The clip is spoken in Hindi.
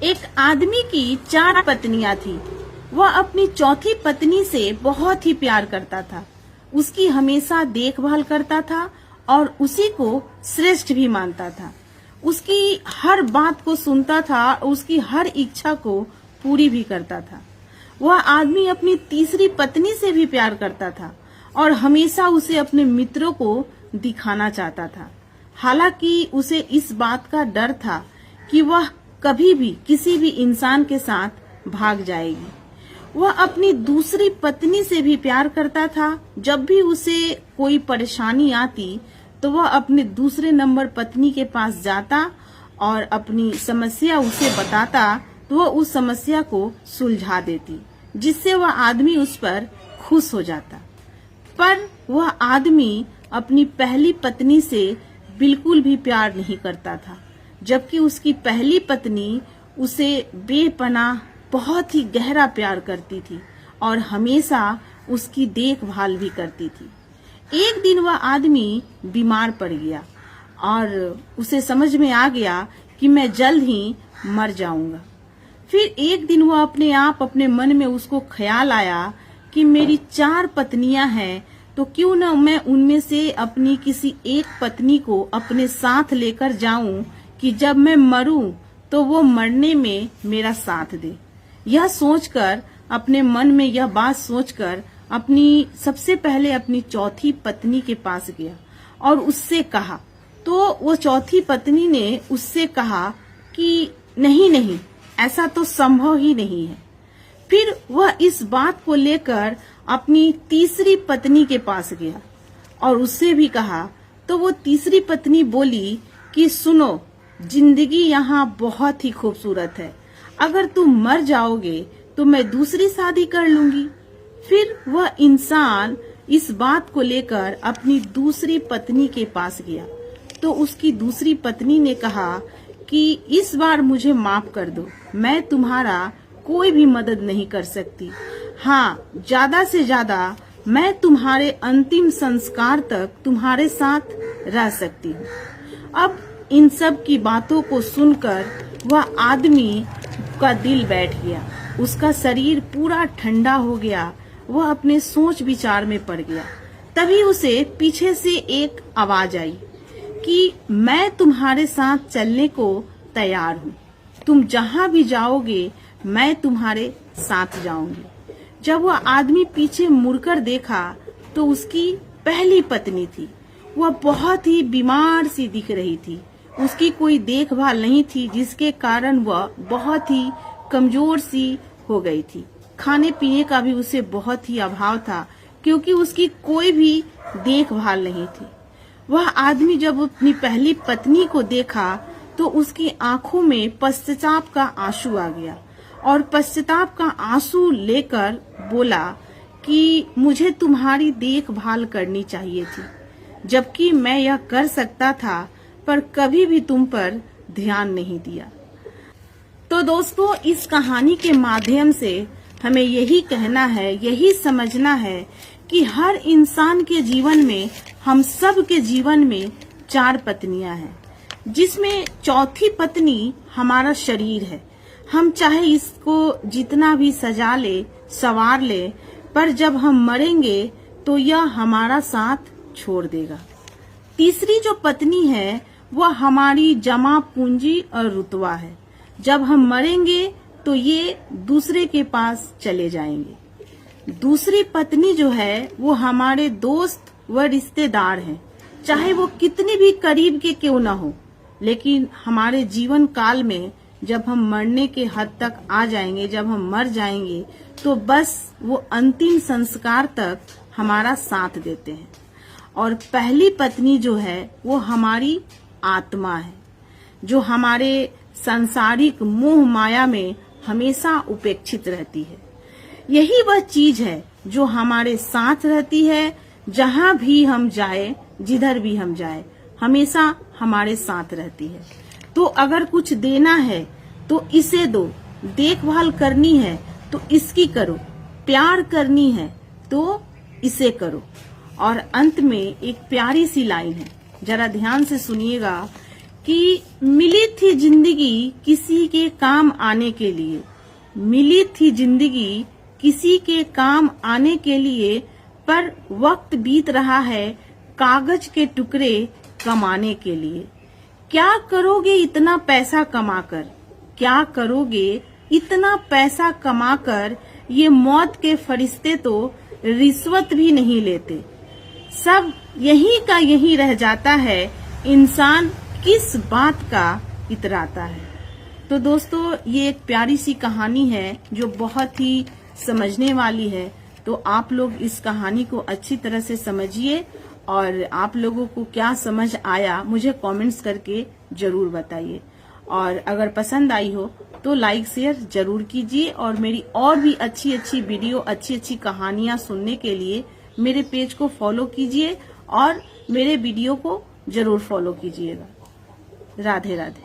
एक आदमी की 4 पत्नियां थी। वह अपनी चौथी पत्नी से बहुत ही प्यार करता था, उसकी हमेशा देखभाल करता था और उसी को श्रेष्ठ भी मानता था। उसकी हर बात को सुनता था, उसकी हर इच्छा को पूरी भी करता था। वह आदमी अपनी तीसरी पत्नी से भी प्यार करता था और हमेशा उसे अपने मित्रों को दिखाना चाहता था। हालांकि उसे इस बात का डर था कि वह कभी भी किसी भी इंसान के साथ भाग जाएगी। वह अपनी दूसरी पत्नी से भी प्यार करता था। जब भी उसे कोई परेशानी आती तो वह अपने दूसरे नंबर पत्नी के पास जाता और अपनी समस्या उसे बताता, तो वह उस समस्या को सुलझा देती, जिससे वह आदमी उस पर खुश हो जाता। पर वह आदमी अपनी पहली पत्नी से बिल्कुल भी प्यार नहीं करता था, जबकि उसकी पहली पत्नी उसे बेपनाह बहुत ही गहरा प्यार करती थी और हमेशा उसकी देखभाल भी करती थी। एक दिन वह आदमी बीमार पड़ गया और उसे समझ में आ गया कि मैं जल्द ही मर जाऊंगा। फिर एक दिन वह अपने मन में उसको ख्याल आया कि मेरी 4 पत्नियां हैं, तो क्यों न मैं उनमें से अपनी किसी एक पत्नी को अपने साथ लेकर जाऊं कि जब मैं मरूं तो वो मरने में मेरा साथ दे। यह सोचकर, अपने मन में यह बात सोचकर सबसे पहले अपनी चौथी पत्नी के पास गया और उससे कहा। तो वो चौथी पत्नी ने उससे कहा कि नहीं, ऐसा तो संभव ही नहीं है। फिर वह इस बात को लेकर अपनी तीसरी पत्नी के पास गया और उससे भी कहा। तो वो तीसरी पत्नी बोली कि सुनो, जिंदगी यहाँ बहुत ही खूबसूरत है, अगर तुम मर जाओगे तो मैं दूसरी शादी कर लूंगी। फिर वह इंसान इस बात को लेकर अपनी दूसरी पत्नी के पास गया तो उसकी दूसरी पत्नी ने कहा कि इस बार मुझे माफ कर दो, मैं तुम्हारा कोई भी मदद नहीं कर सकती। हाँ, ज्यादा से ज्यादा मैं तुम्हारे अंतिम संस्कार तक तुम्हारे साथ रह सकती हूँ। अब इन सब की बातों को सुनकर वह आदमी का दिल बैठ गया, उसका शरीर पूरा ठंडा हो गया। वह अपने सोच विचार में पड़ गया। तभी उसे पीछे से एक आवाज आई कि मैं तुम्हारे साथ चलने को तैयार हूँ, तुम जहाँ भी जाओगे मैं तुम्हारे साथ जाऊंगी। जब वह आदमी पीछे मुड़कर देखा तो उसकी पहली पत्नी थी। वह बहुत ही बीमार सी दिख रही थी, उसकी कोई देखभाल नहीं थी, जिसके कारण वह बहुत ही कमजोर सी हो गई थी। खाने पीने का भी उसे बहुत ही अभाव था, क्योंकि उसकी कोई भी देखभाल नहीं थी। वह आदमी जब अपनी पहली पत्नी को देखा तो उसकी आंखों में पश्चाताप का आंसू आ गया और पश्चाताप का आंसू लेकर बोला कि मुझे तुम्हारी देखभाल करनी चाहिए थी, जबकि मैं यह कर सकता था, पर कभी भी तुम पर ध्यान नहीं दिया। तो दोस्तों, इस कहानी के माध्यम से हमें यही कहना है, यही समझना है कि हर इंसान के जीवन में, हम सब के जीवन में 4 पत्नियां हैं, जिसमें चौथी पत्नी हमारा शरीर है। हम चाहे इसको जितना भी सजा ले, संवार ले, पर जब हम मरेंगे तो यह हमारा साथ छोड़ देगा। तीसरी जो पत्नी है वह हमारी जमा पूंजी और रुतबा है। जब हम मरेंगे तो ये दूसरे के पास चले जाएंगे। दूसरी पत्नी जो है वो हमारे दोस्त व रिश्तेदार हैं, चाहे वो कितनी भी करीब के क्यों ना हो, लेकिन हमारे जीवन काल में जब हम मरने के हद तक आ जाएंगे, जब हम मर जाएंगे, तो बस वो अंतिम संस्कार तक हमारा साथ देते हैं। और पहली पत्नी जो है वो हमारी आत्मा है, जो हमारे सांसारिक मोह माया में हमेशा उपेक्षित रहती है। यही वह चीज है जो हमारे साथ रहती है, जहाँ भी हम जाए, जिधर भी हम जाए, हमेशा हमारे साथ रहती है। तो अगर कुछ देना है तो इसे दो, देखभाल करनी है तो इसकी करो, प्यार करनी है तो इसे करो। और अंत में एक प्यारी सी लाइन है, जरा ध्यान से सुनिएगा कि मिली थी जिंदगी किसी के काम आने के लिए, मिली थी जिंदगी किसी के काम आने के लिए, पर वक्त बीत रहा है कागज के टुकड़े कमाने के लिए। क्या करोगे इतना पैसा कमाकर, क्या करोगे इतना पैसा कमाकर, ये मौत के फरिश्ते तो रिश्वत भी नहीं लेते। सब यही का यही रह जाता है, इंसान किस बात का इतराता है। तो दोस्तों, ये एक प्यारी सी कहानी है जो बहुत ही समझने वाली है। तो आप लोग इस कहानी को अच्छी तरह से समझिए और आप लोगों को क्या समझ आया मुझे कमेंट्स करके जरूर बताइए। और अगर पसंद आई हो तो लाइक शेयर जरूर कीजिए और मेरी और भी अच्छी अच्छी वीडियो, अच्छी अच्छी कहानियां सुनने के लिए मेरे पेज को फॉलो कीजिए और मेरे वीडियो को जरूर फॉलो कीजिएगा। राधे राधे।